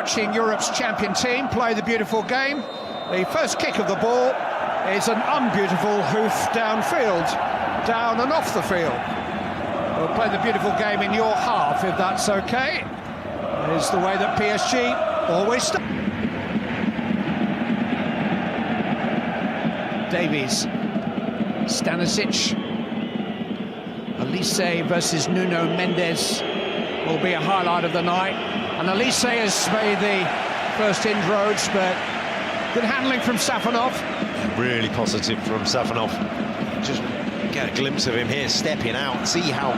watching Europe's champion team play the beautiful game. The first kick of the ball is an unbeautiful hoof downfield, down and off the field. We'll play the beautiful game in your half, if that's okay. It's the way that PSG always starts. Davies, Stanisic, Elise versus Nuno Mendes will be a highlight of the night. And Elise has made the first inroads, but good handling from Safanov. Really positive from Safanov. Just get a glimpse of him here stepping out, see how...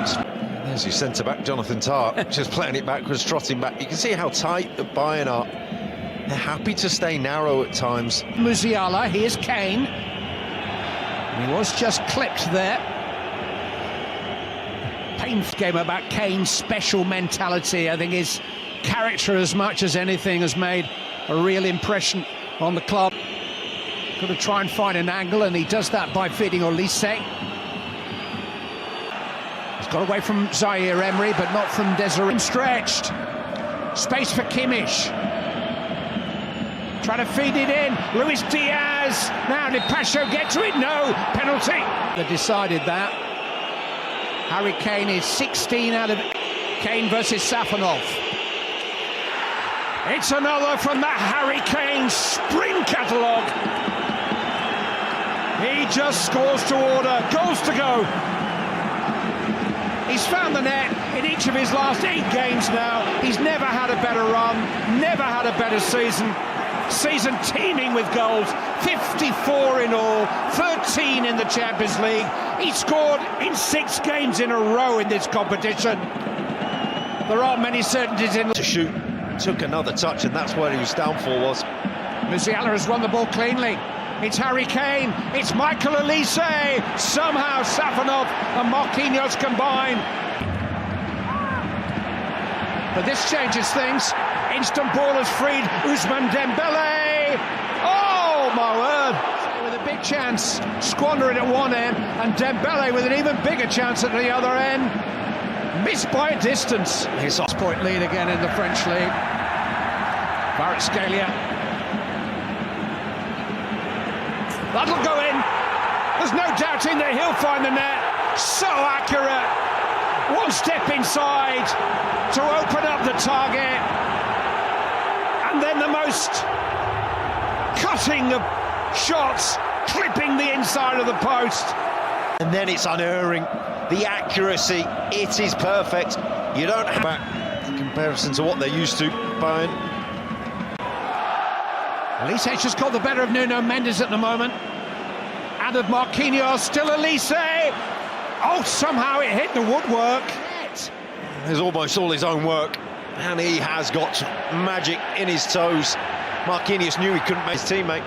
There's your centre-back, Jonathan Tah, just playing it backwards, trotting back. You can see how tight the Bayern are. They're happy to stay narrow at times. Musiala, here's Kane. And he was just clipped there. Painful game about Kane's special mentality. I think his character, as much as anything, has made a real impression on the club. Got to try and find an angle, and he does that by feeding Olise. He's got away from Zaire Emery, but not from Desiree. Stretched. Space for Kimmich. Trying to feed it in. Luis Diaz. Now, did Pacho get to it? No. Penalty. They decided that. Harry Kane is 16 out of... Kane versus Safanov. It's another from that Harry Kane sprint catalogue. He just scores to order. Goals to go. He's found the net in each of his last 8 games now. He's never had a better run, never had a better season. Season teeming with goals, 54 in all, 13 in the Champions League. He scored in 6 games in a row in this competition. There aren't many certainties in... To shoot, took another touch, and that's where his downfall was. Musiala has won the ball cleanly. It's Harry Kane, it's Michael Elise. Somehow Safanov and Marquinhos combine. But this changes things. Instant ball has freed Ousmane Dembele. Oh, my word. With a big chance, squandering at one end, and Dembele with an even bigger chance at the other end. Missed by a distance. His 6-point lead again in the French league. Paris Saint-Germain. That'll go in. There's no doubting that he'll find the net. So accurate. One step inside to open up the target. And then the most cutting of shots, clipping the inside of the post. And then it's unerring. The accuracy, it is perfect. You don't have back in comparison to what they're used to, Bayern. Elise just got the better of Nuno Mendes at the moment. And of Marquinhos, still Elise. Oh, somehow it hit the woodwork. There's almost all his own work. And he has got magic in his toes. Marquinhos knew he couldn't make his teammate.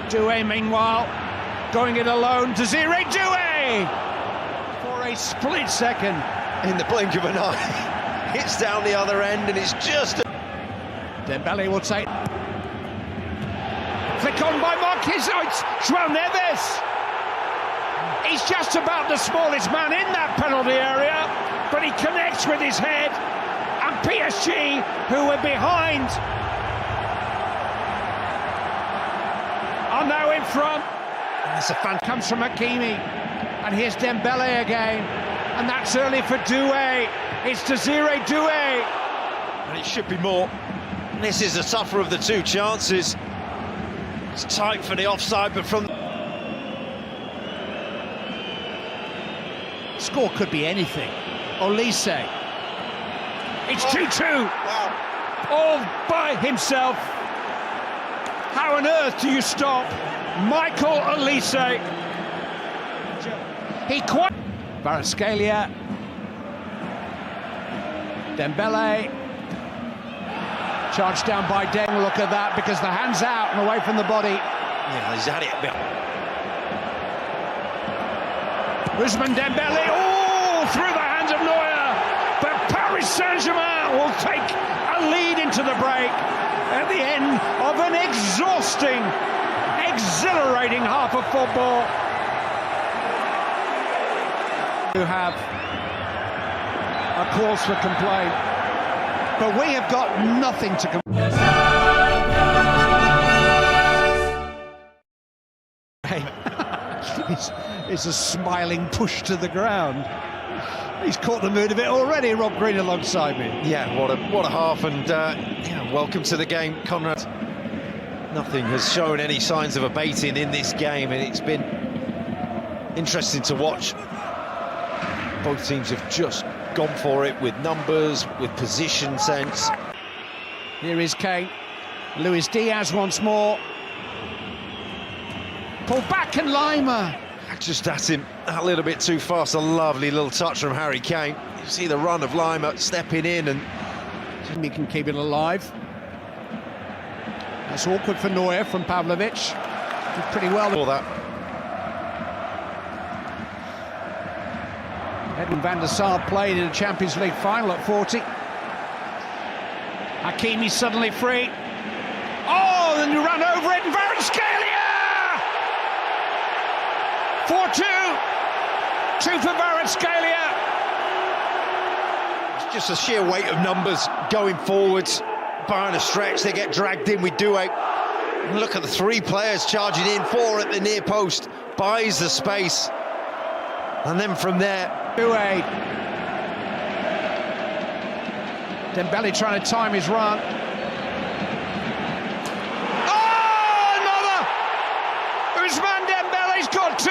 Doué, meanwhile, going it alone. Desiree Doué! For a split second. In the blink of an eye. It's down the other end, and it's just... Dembele will take... Flick on by Marquinhos. Oh, it's João Neves. He's just about the smallest man in that penalty area, but he connects with his head. And PSG, who were behind, are now in front. That's a fan. Comes from Hakimi, and here's Dembele again, and that's early for Doué. It's Desiree Doué. And it should be more. This is the tougher of the 2 chances. It's tight for the offside, but from... Score could be anything. Olise. It's 2-2. Wow. All by himself. How on earth do you stop Michael Olise? He quite... Kvaratskhelia. Dembele. Charged down by Deng. Look at that, because the hand's out and away from the body. Yeah, he's had it. Ousmane Dembele, oh, through the hands of Neuer. But Paris Saint-Germain will take a lead into the break at the end of an exhausting, exhilarating half of football. You have a cause for complaint, but we have got nothing to complain. It's a smiling push to the ground. He's caught the mood of it already, Rob Green alongside me. Yeah, what a half, and yeah, welcome to the game, Conrad. Nothing has shown any signs of abating in this game, and it's been interesting to watch. Both teams have just gone for it with numbers, with position sense. Here is Kane. Luis Diaz once more. Pull back, and Lima Just at him a little bit too fast. A lovely little touch from Harry Kane. You see the run of Lima stepping in, and he can keep it alive. That's awkward for Neuer from Pavlovic. Did pretty well for that. Edwin van der Sar played in a Champions League final at 40. Hakimi suddenly free. Oh, then you run over it, and Kvaratskhelia! 4-2. 2 for Kvaratskhelia. It's just a sheer weight of numbers going forwards. Bayern a stretch, they get dragged in with Doué. Look at the 3 players charging in, 4 at the near post, buys the space. And then from there, Doué. Dembele trying to time his run. Oh, another! Ousmane Dembele's got 2.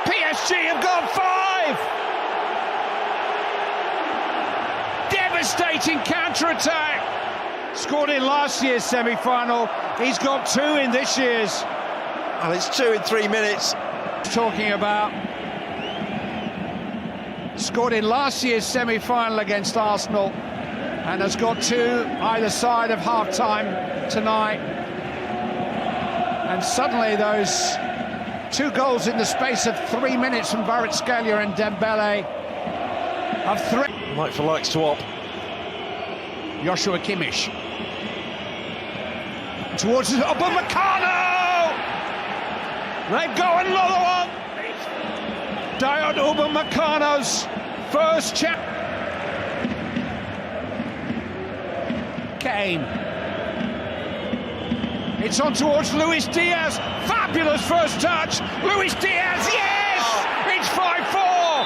PSG have got 5. Devastating counter-attack. Scored in last year's semi-final. He's got 2 in this year's. And it's 2 in 3 minutes. Talking about. Scored in last year's semi-final against Arsenal, and has got 2 either side of half-time tonight. And suddenly those 2 goals in the space of 3 minutes from Kvaratskhelia and Dembele have 3. Like for like swap. Joshua Kimmich. Towards Upamecano! They've got another one! Dayot Upamecano's first chance. Kane. It's on towards Luis Diaz. Fabulous first touch. Luis Diaz, yes! It's 5-4.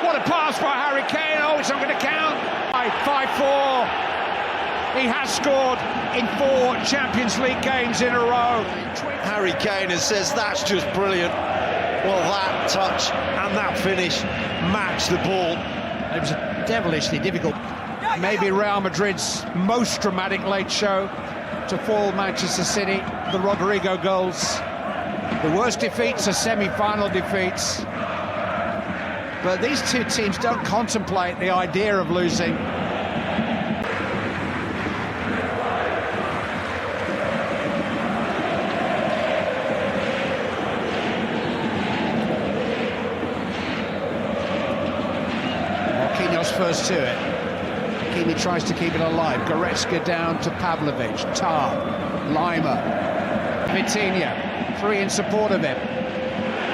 What a pass by Harry Kane. Oh, it's not going to count. 5-4. He has scored in 4 Champions League games in a row. Harry Kane says that's just brilliant. Well, that touch and that finish matched the ball. It was devilishly difficult. Maybe Real Madrid's most dramatic late show to fall Manchester City. The Rodrigo goals. The worst defeats are semi-final defeats. But these 2 teams don't contemplate the idea of losing. First to it. Hakimi tries to keep it alive. Goretzka down to Pavlovic. Tar. Lima. Vitinha. 3 in support of him.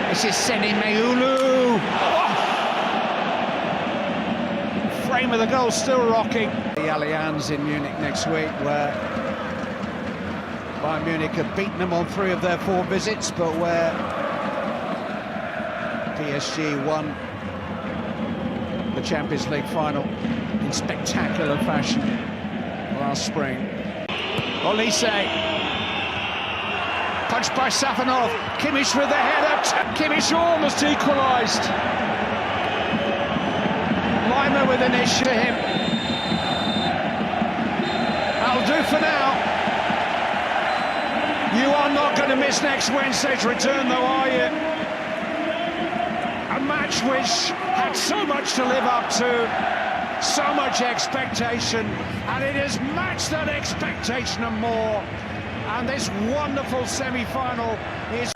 This is Seni Meulu. Oh! Frame of the goal still rocking. The Allianz in Munich next week, where Bayern Munich have beaten them on 3 of their 4 visits, but where PSG won the Champions League final in spectacular fashion last spring. Olise, punched by Safanov. Kimmich with the header. Kimmich almost equalised. Lima with an issue to him. That'll do for now. You are not going to miss next Wednesday's return, though, are you? A match which had so much to live up to, so much expectation, and it has matched that expectation and more. And this wonderful semi-final is...